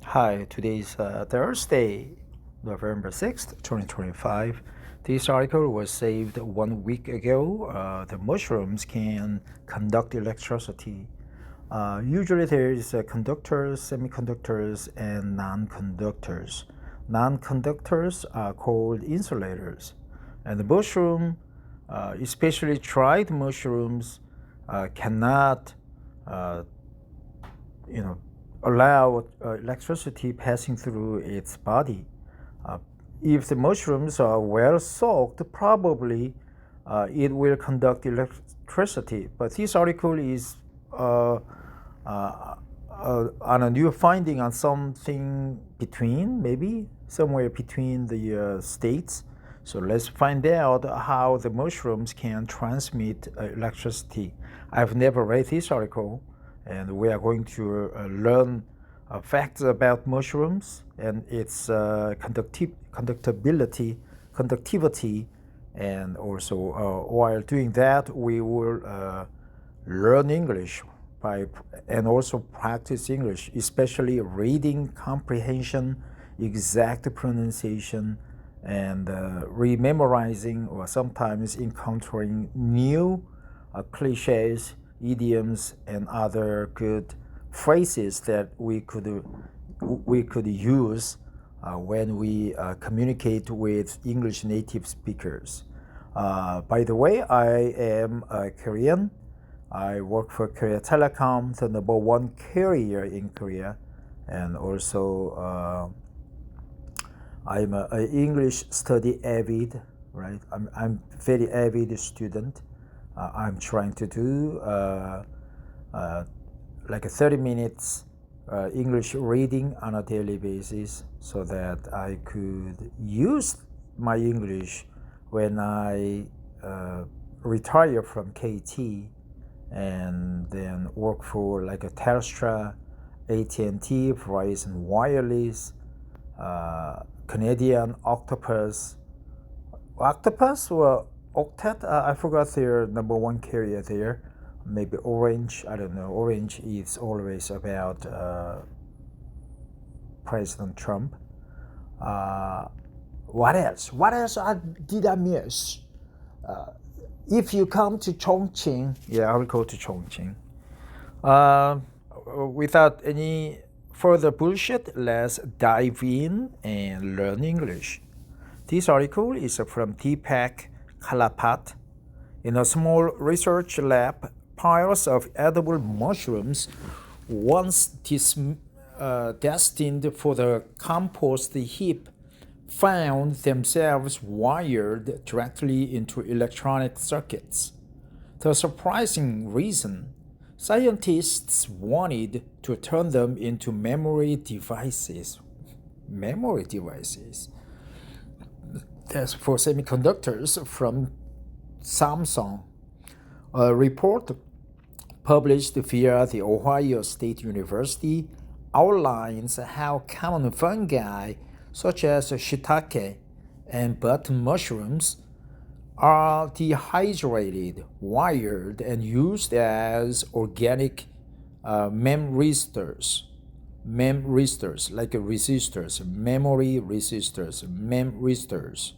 Hi, today's Thursday, November 6th, 2025. This article was saved 1 week ago. The mushrooms can conduct electricity. Usually there is conductors, semiconductors, and non-conductors. Non-conductors are called insulators. And the mushroom, especially dried mushrooms, cannot uh, you know, allow electricity passing through its body. Uh, if the mushrooms are well soaked, probably it will conduct electricity. But this article is on a new finding on something between, maybe somewhere between the states. So let's find out how the mushrooms can transmit electricity. I've never read this article, and we are going to learn facts about mushrooms and its conductivity, and also while doing that, we will learn English by and also practice English, especially reading comprehension, exact pronunciation, and rememorizing or sometimes encountering new cliches, idioms, and other good phrases that we could use when we communicate with English native speakers. By the way, I am a Korean. I work for Korea Telecom, the number one carrier in Korea, and also I'm an English study avid, right? I'm very avid student. I'm trying to do like a 30 minutes English reading on a daily basis so that I could use my English when I retire from KT and then work for like a Telstra, AT&T, Verizon Wireless, Canadian Octopus or Octet. I forgot their number one carrier there. Maybe Orange. I don't know. Orange is always about President Trump. What else? What else did I miss? If you come to Chongqing, yeah, I will go to Chongqing. Uh, Without any further bullshit, let's dive in and learn English. This article is from Deepak Kalapat. In a small research lab, piles of edible mushrooms, once destined for the compost heap, found themselves wired directly into electronic circuits. The surprising reason: scientists wanted to turn them into memory devices. Memory devices. That's for semiconductors from Samsung. A report published via the Ohio State University outlines how common fungi such as shiitake and button mushrooms are dehydrated, wired, and used as organic memristors. Memristors, like resistors, memory resistors, memristors.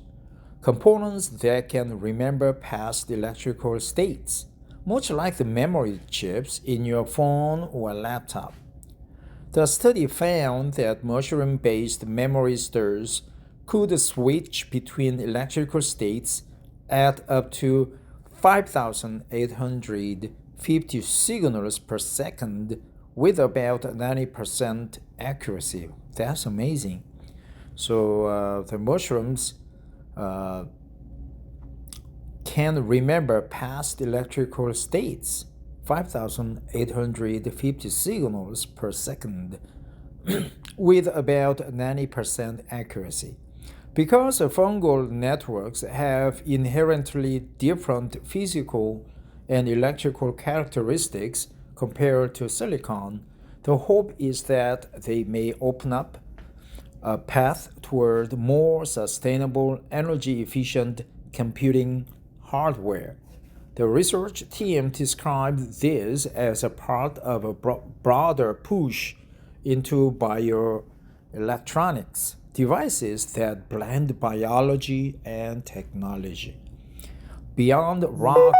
Components that can remember past electrical states, much like the memory chips in your phone or laptop. The study found that mushroom-based memristors could switch between electrical states at up to 5,850 signals per second with about 90% accuracy. That's amazing. So the mushrooms uh, can remember past electrical states, 5,850 signals per second, with about 90% accuracy. Because fungal networks have inherently different physical and electrical characteristics compared to silicon, the hope is that they may open up a path toward more sustainable, energy efficient computing hardware. The research team described this as a part of a broader push into electronics, devices that blend biology and technology. Beyond raw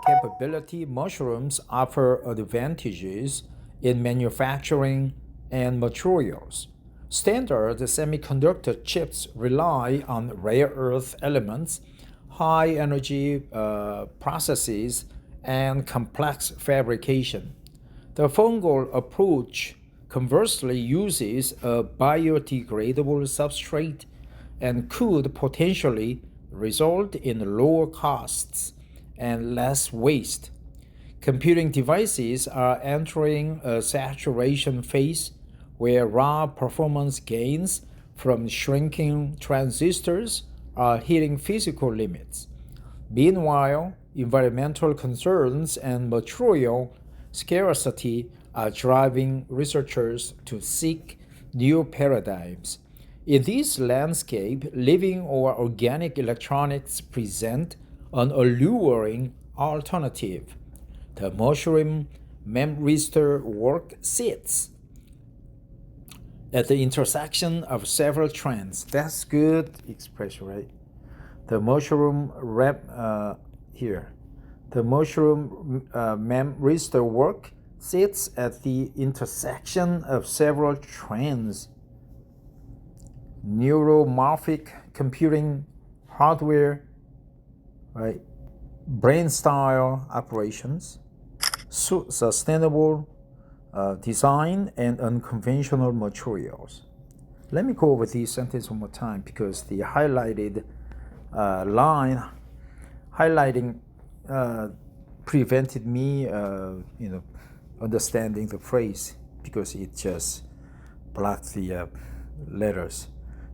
capability, mushrooms offer advantages in manufacturing and materials. Standard semiconductor chips rely on rare earth elements, high energy processes, and complex fabrication. The fungal approach conversely uses a biodegradable substrate and could potentially result in lower costs and less waste. Computing devices are entering a saturation phase where raw performance gains from shrinking transistors are hitting physical limits. Meanwhile, environmental concerns and material scarcity are driving researchers to seek new paradigms. In this landscape, living or organic electronics present an alluring alternative. The mushroom memristor work sits at the intersection of several trends. That's good expression, right? The mushroom here. The mushroom memristor work sits at the intersection of several trends: neuromorphic computing hardware, right? Brain style operations, sustainable design, and unconventional materials. Let me go over these sentences one more time because the highlighted line highlighting prevented me, understanding the phrase because it just blocked the letters.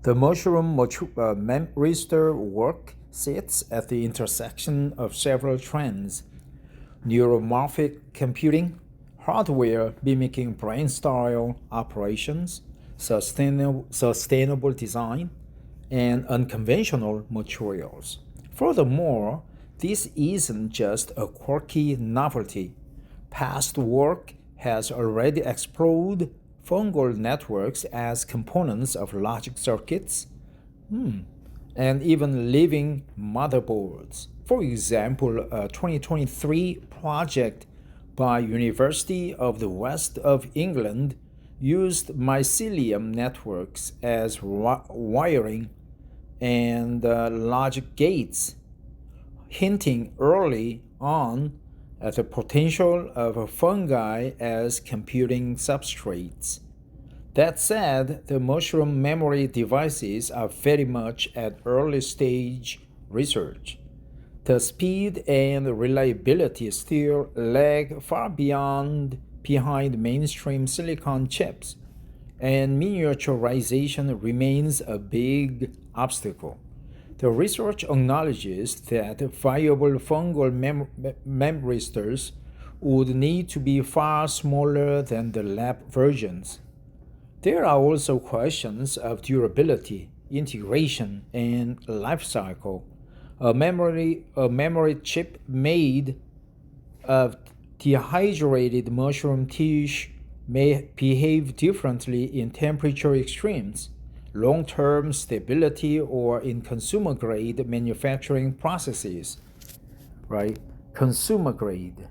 The mushroom memristor work sits at the intersection of several trends: neuromorphic computing, hardware mimicking brain-style operations, sustainable design, and unconventional materials. Furthermore, this isn't just a quirky novelty. Past work has already explored fungal networks as components of logic circuits, and even living motherboards. For example, a 2023 project by University of the West of England used mycelium networks as wiring and logic gates, hinting early on at the potential of fungi as computing substrates. That said, the mushroom memory devices are very much at early stage research. The speed and reliability still lag far behind mainstream silicon chips, and miniaturization remains a big obstacle. The research acknowledges that viable fungal memristors would need to be far smaller than the lab versions. There are also questions of durability, integration, and life cycle. A memory chip made of dehydrated mushroom tissue may behave differently in temperature extremes, long-term stability, or in consumer-grade manufacturing processes, right? Consumer-grade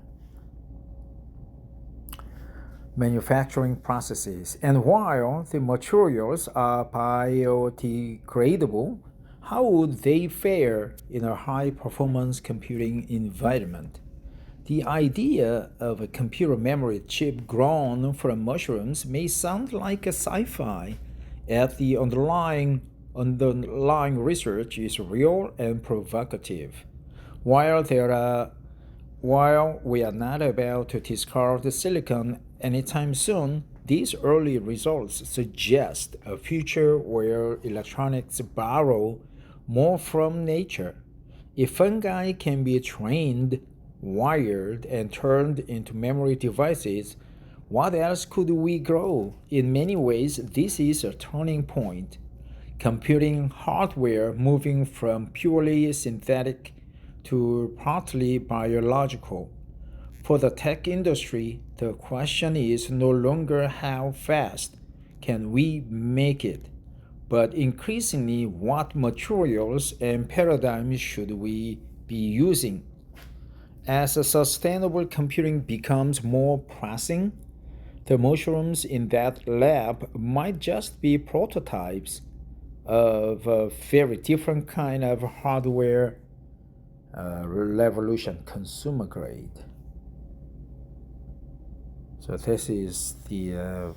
manufacturing processes. And while the materials are biodegradable, how would they fare in a high-performance computing environment? The idea of a computer memory chip grown from mushrooms may sound like a sci-fi, yet the underlying research is real and provocative. While we are not about to discard silicon anytime soon, these early results suggest a future where electronics borrow more from nature. If fungi can be trained, wired, and turned into memory devices, what else could we grow? In many ways, this is a turning point. Computing hardware moving from purely synthetic to partly biological. For the tech industry, the question is no longer how fast can we make it, but increasingly, what materials and paradigms should we be using? As sustainable computing becomes more pressing, the mushrooms in that lab might just be prototypes of a very different kind of hardware revolution, consumer grade. So this is the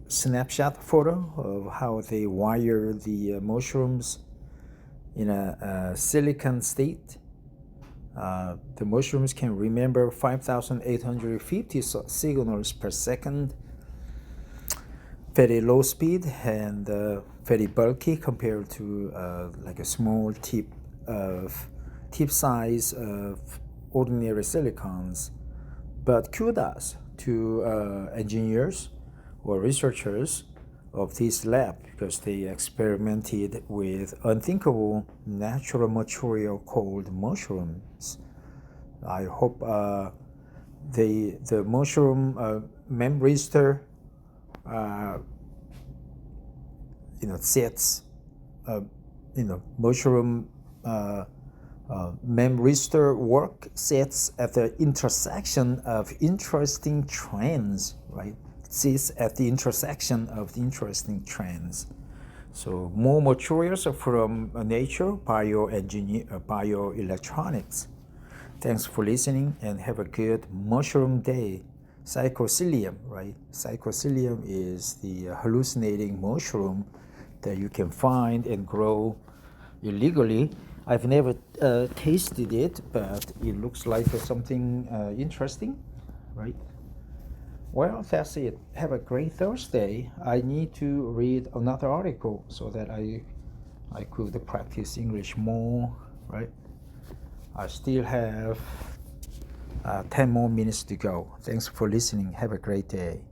snapshot photo of how they wire the mushrooms in a silicon state. The mushrooms can remember 5,850 signals per second, very low speed and very bulky compared to like a small tip size of ordinary silicons. But kudos to engineers or researchers of this lab because they experimented with unthinkable natural material called mushrooms. I hope the mushroom memristor sets mushroom memristor work sits at the intersection of interesting trends, right? Sits at the intersection of the interesting trends. So more materials from nature, bioelectronics. Thanks for listening and have a good mushroom day. Psychocilium, right? Psychocilium is the hallucinating mushroom that you can find and grow illegally. I've never tasted it, but it looks like something interesting, right? Well, that's it. Have a great Thursday. I need to read another article so that I could practice English more, right? I still have 10 more minutes to go. Thanks for listening. Have a great day.